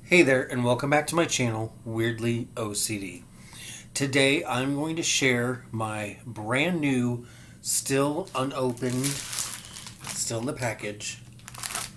Hey there, and welcome back to my channel, Weirdly O.C.D. Today I'm going to share my brand new, still unopened, still in the package,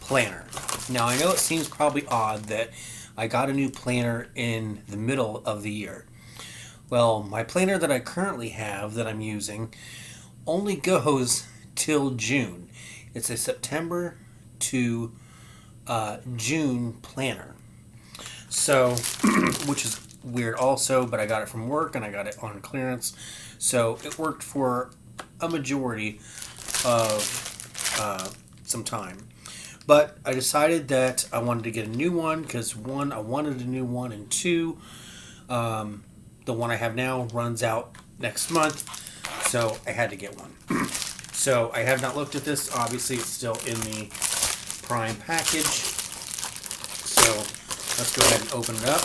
planner. Now I know it seems probably odd that I got a new planner in the middle of the year. Well, my planner that I currently have that I'm using only goes till June. It's a September to June planner. So, which is weird also, but I got it from work and I got it on clearance. So it worked for a majority of some time. But I decided that I wanted to get a new one because one, I wanted a new one, and two, the one I have now runs out next month. So I had to get one. So I have not looked at this. Obviously, it's still in the Prime package. So let's go ahead and open it up.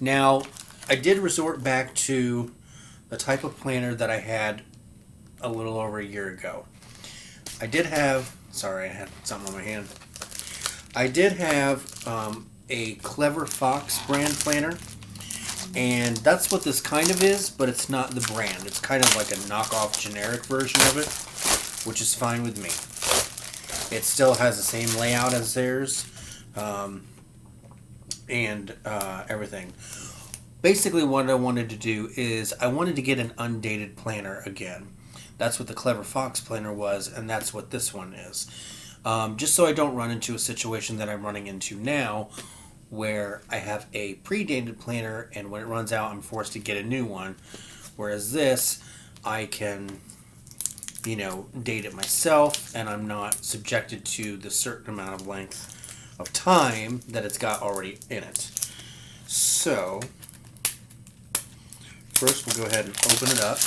Now, I did resort back to the type of planner that I had a little over a year ago. I did have, sorry, I had something on my hand. I did have a Clever Fox brand planner, and that's what this kind of is, but it's not the brand. It's kind of like a knockoff generic version of it, which is fine with me. It still has the same layout as theirs. And everything. Basically, what I wanted to do is I wanted to get an undated planner again. That's what the Clever Fox planner was, and that's what this one is. Just so I don't run into a situation that I'm running into now, where I have a predated planner, and when it runs out, I'm forced to get a new one. Whereas this, I can, date it myself, and I'm not subjected to the certain amount of length of time that it's got already in it. So first we'll go ahead and open it up,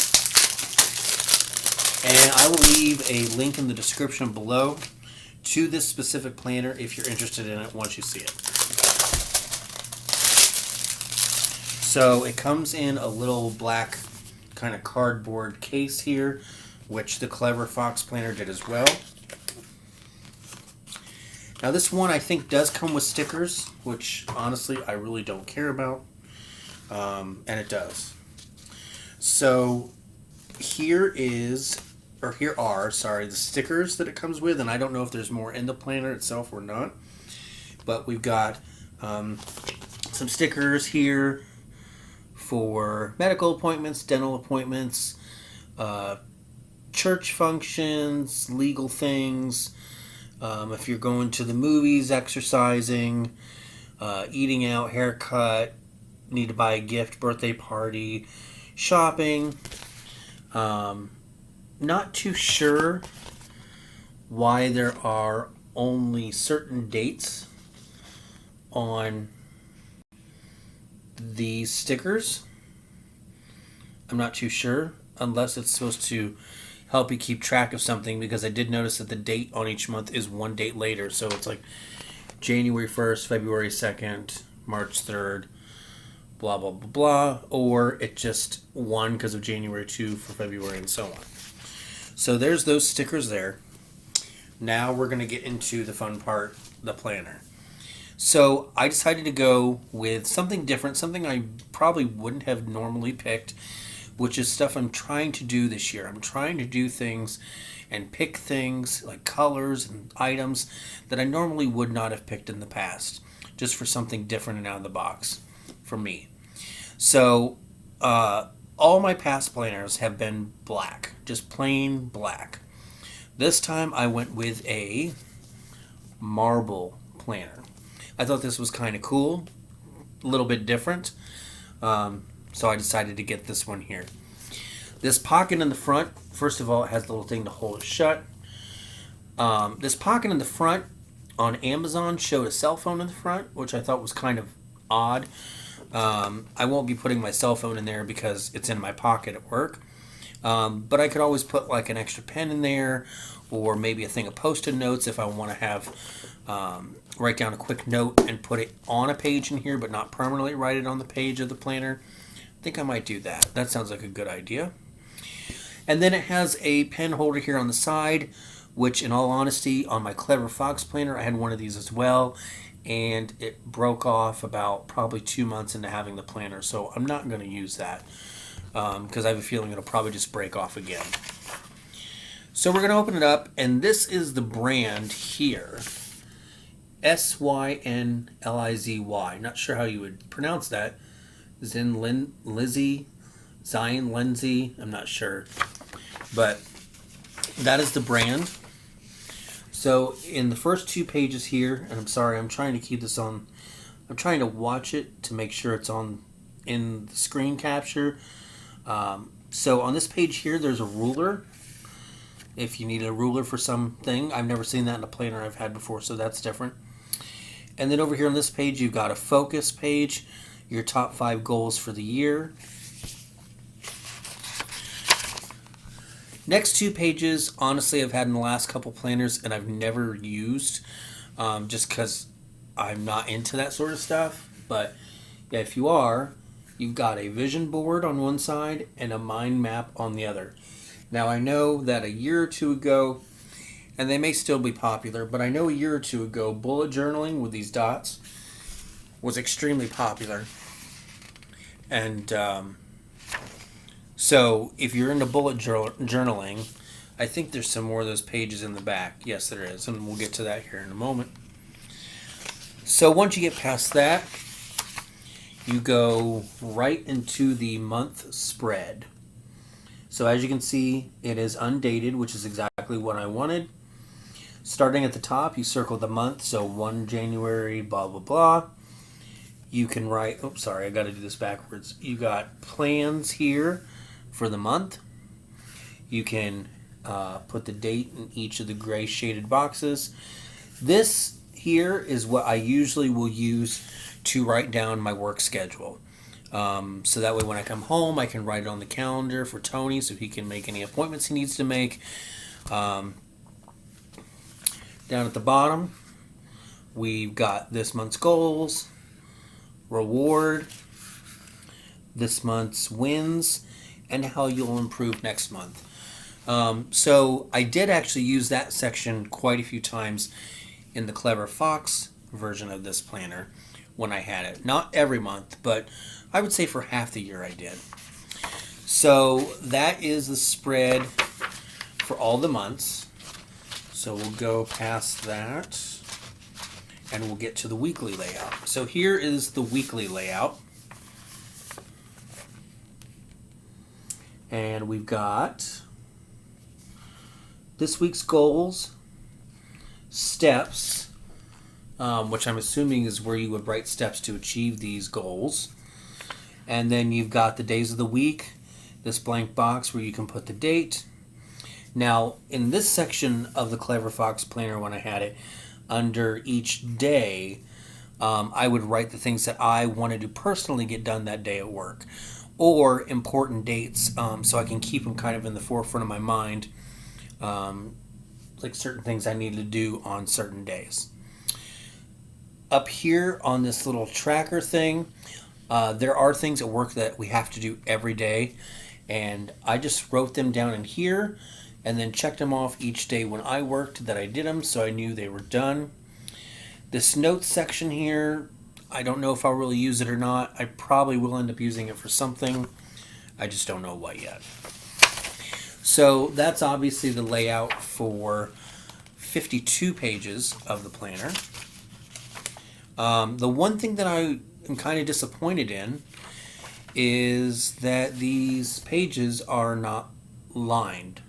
and I will leave a link in the description below to this specific planner if you're interested in it once you see it. So it comes in a little black kind of cardboard case here, which the Clever Fox planner did as well. Now this one I think does come with stickers, which honestly I really don't care about, and it does. So here are the stickers that it comes with, and I don't know if there's more in the planner itself or not, but we've got some stickers here for medical appointments, dental appointments, church functions, legal things. If you're going to the movies, exercising, eating out, haircut, need to buy a gift, birthday party, shopping. Not too sure why there are only certain dates on these stickers. I'm not too sure, unless it's supposed to help you keep track of something, because I did notice that the date on each month is one date later. So it's like January 1st, February 2nd, March 3rd, blah, blah, blah, blah. Or it just one because of January 2 for February, and so on. So there's those stickers there. Now we're going to get into the fun part, the planner. So I decided to go with something different, something I probably wouldn't have normally picked, which is stuff I'm trying to do this year. I'm trying to do things and pick things like colors and items that I normally would not have picked in the past, just for something different and out of the box for me. So all my past planners have been black, just plain black. This time I went with a marble planner. I thought this was kind of cool, a little bit different. So I decided to get this one here. This pocket in the front, first of all, it has a little thing to hold it shut. This pocket in the front on Amazon showed a cell phone in the front, which I thought was kind of odd. I won't be putting my cell phone in there because it's in my pocket at work. But I could always put like an extra pen in there, or maybe a thing of post-it notes if I want to have write down a quick note and put it on a page in here, but not permanently write it on the page of the planner. I think I might do that. That sounds like a good idea. And then it has a pen holder here on the side, which in all honesty, on my Clever Fox planner, I had one of these as well. and it broke off about probably 2 months into having the planner. So I'm not going to use that because I have a feeling it'll probably just break off again. So we're going to open it up, and this is the brand here. Synlizy. Not sure how you would pronounce that. Lizzie, Zion, Lindsay. I'm not sure. But that is the brand. So in the first 2 pages here, and I'm sorry, I'm trying to keep this on. I'm trying to watch it to make sure it's on in the screen capture. So on this page here, there's a ruler. If you need a ruler for something, I've never seen that in a planner I've had before, so that's different. And then over here on this page, you've got a focus page, your top 5 goals for the year. Next 2 pages, honestly, I've had in the last couple planners and I've never used just because I'm not into that sort of stuff. But yeah, if you are, you've got a vision board on one side and a mind map on the other. Now, I know that a year or 2 ago, and they may still be popular, but I know a year or 2 ago, bullet journaling with these dots was extremely popular. And so if you're into bullet journaling, I think there's some more of those pages in the back. Yes, there is, and we'll get to that here in a moment. So once you get past that, you go right into the month spread. So as you can see, it is undated, which is exactly what I wanted. Starting at the top, you circle the month, so 1 January, blah, blah, blah. You can write, oops, sorry, I got to do this backwards. You got plans here for the month. You can put the date in each of the gray shaded boxes. This here is what I usually will use to write down my work schedule. So that way when I come home, I can write it on the calendar for Tony so he can make any appointments he needs to make. Down at the bottom, we've got this month's goals, reward, this month's wins, and how you'll improve next month. So I did actually use that section quite a few times in the Clever Fox version of this planner when I had it. Not every month, but I would say for half the year I did. So that is the spread for all the months. So we'll go past that and we'll get to the weekly layout. So here is the weekly layout. And we've got this week's goals, steps, which I'm assuming is where you would write steps to achieve these goals. And then you've got the days of the week, this blank box where you can put the date. Now, in this section of the Clever Fox Planner, when I had it, under each day, I would write the things that I wanted to personally get done that day at work, or important dates, so I can keep them kind of in the forefront of my mind, like certain things I need to do on certain days. Up here on this little tracker thing, there are things at work that we have to do every day, and I just wrote them down in here and then checked them off each day when I worked that I did them, so I knew they were done. This notes section here, I don't know if I'll really use it or not. I probably will end up using it for something. I just don't know what yet. So that's obviously the layout for 52 pages of the planner. The one thing that I am kind of disappointed in is that these pages are not lined.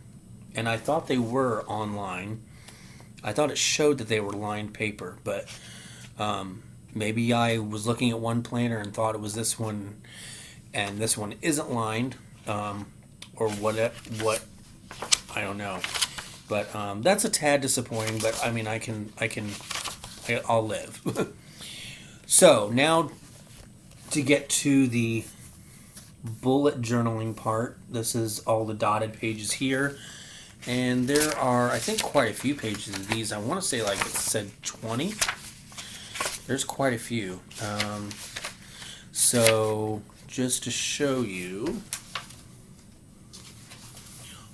And I thought they were online. I thought it showed that they were lined paper, but maybe I was looking at one planner and thought it was this one, and this one isn't lined, or what I don't know. But that's a tad disappointing. But I mean, I'll live. So now to get to the bullet journaling part, this is all the dotted pages here. And there are, I think, quite a few pages of these. I want to say, like it said 20. There's quite a few. So just to show you,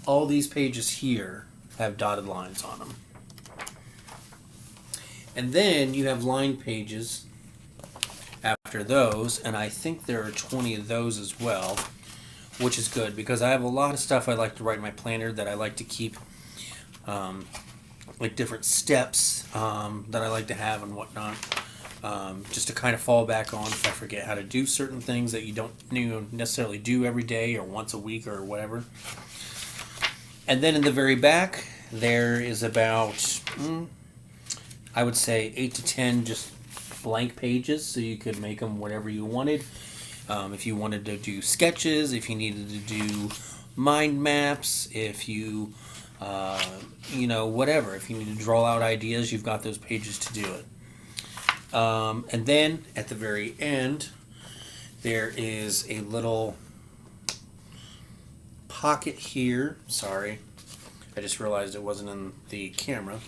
all these pages here have dotted lines on them. And then you have line pages after those, and I think there are 20 of those as well, which is good because I have a lot of stuff I like to write in my planner that I like to keep, like different steps that I like to have and whatnot, just to kind of fall back on if I forget how to do certain things that you don't necessarily do every day or once a week or whatever. And then in the very back, there is about, I would say 8 to 10 just blank pages, so you could make them whatever you wanted. If you wanted to do sketches, if you needed to do mind maps, if you, whatever. If you need to draw out ideas, you've got those pages to do it. And then at the very end, there is a little pocket here. Sorry, I just realized it wasn't in the camera.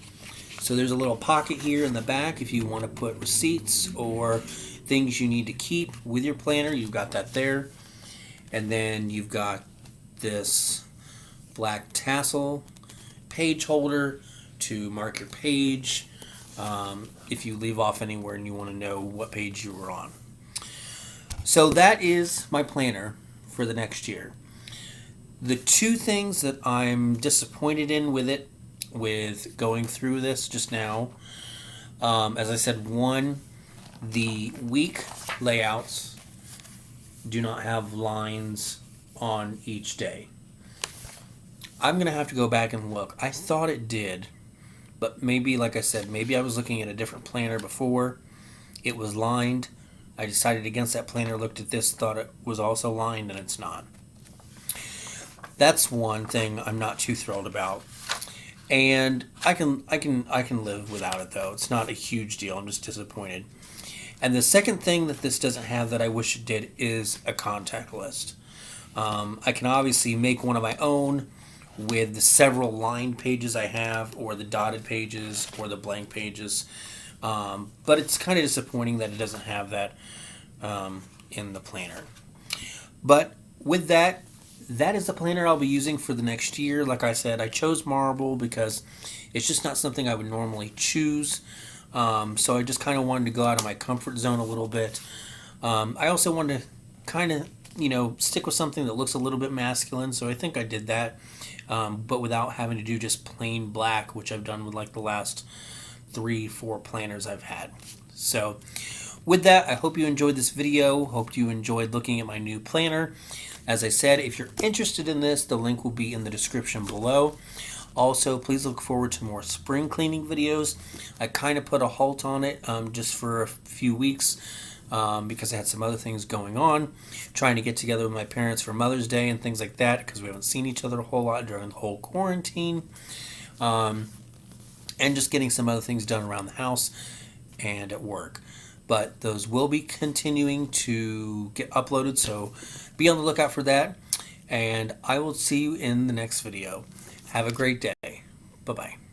So there's a little pocket here in the back if you want to put receipts or things you need to keep with your planner. You've got that there. And then you've got this black tassel page holder to mark your page if you leave off anywhere and you want to know what page you were on. So that is my planner for the next year. The two things that I'm disappointed in with going through this just now, as I said, one, the week layouts do not have lines on each day. I'm going to have to go back and look. I thought it did, but maybe, like I said, maybe I was looking at a different planner before. It was lined. I decided against that planner, looked at this, thought it was also lined, and it's not. That's one thing I'm not too thrilled about. And I can live without it, though. It's not a huge deal. I'm just disappointed. And the second thing that this doesn't have that I wish it did is a contact list. I can obviously make one of my own with the several lined pages I have, or the dotted pages, or the blank pages. But it's kind of disappointing that it doesn't have that in the planner. But with that, that is the planner I'll be using for the next year. Like I said, I chose marble because it's just not something I would normally choose. So I just kind of wanted to go out of my comfort zone a little bit. I also wanted to kind of, stick with something that looks a little bit masculine. So I think I did that, but without having to do just plain black, which I've done with like the last 3-4 planners I've had. So with that, I hope you enjoyed this video. Hope you enjoyed looking at my new planner. As I said, if you're interested in this, the link will be in the description below. Also, please look forward to more spring cleaning videos. I kind of put a halt on it just for a few weeks because I had some other things going on. Trying to get together with my parents for Mother's Day and things like that because we haven't seen each other a whole lot during the whole quarantine. And just getting some other things done around the house and at work. But those will be continuing to get uploaded, so be on the lookout for that. And I will see you in the next video. Have a great day. Bye-bye.